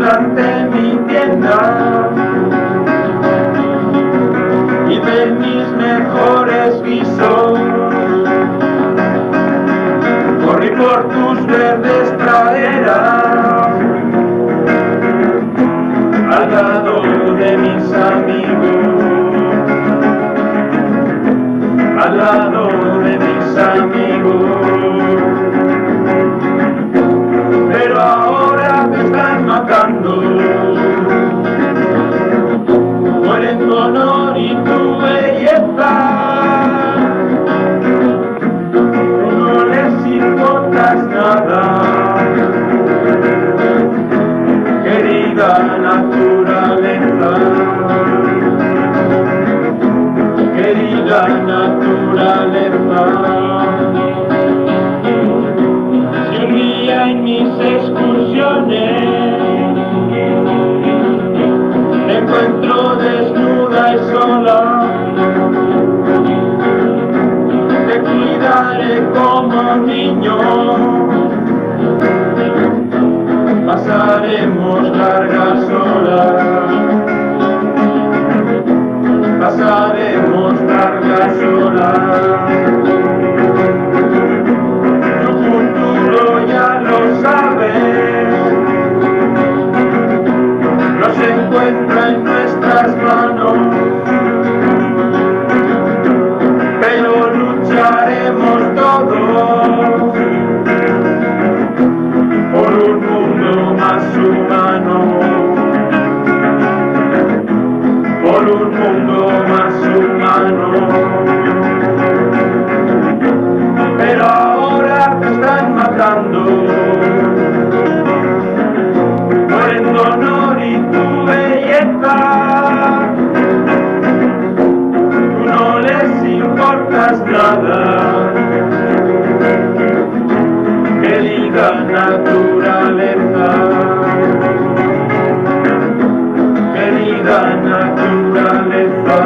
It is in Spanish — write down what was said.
mostrarte mi tienda y ver mis mejores guisos. Corrí por tus verdes praderas al lado de mis amigos, al lado de mis amigos. Pero ahora te están matando, mueren tu honor y tu belleza. Tú no les importas nada, querida naturaleza, querida naturaleza. Si un día en mis excursiones me encuentro desnuda y sola, te cuidaré como niño. Pasaremos largas horas, pasaremos largas horas. Tu futuro ya lo sabes, no se encuentra en nuestras manos, pero lucharemos todos por un mundo más humano, por un mundo más humano. Pero ahora te están matando, mueren tu honor y tu belleza. Tú no les importas nada, querida naturaleza, querida naturaleza.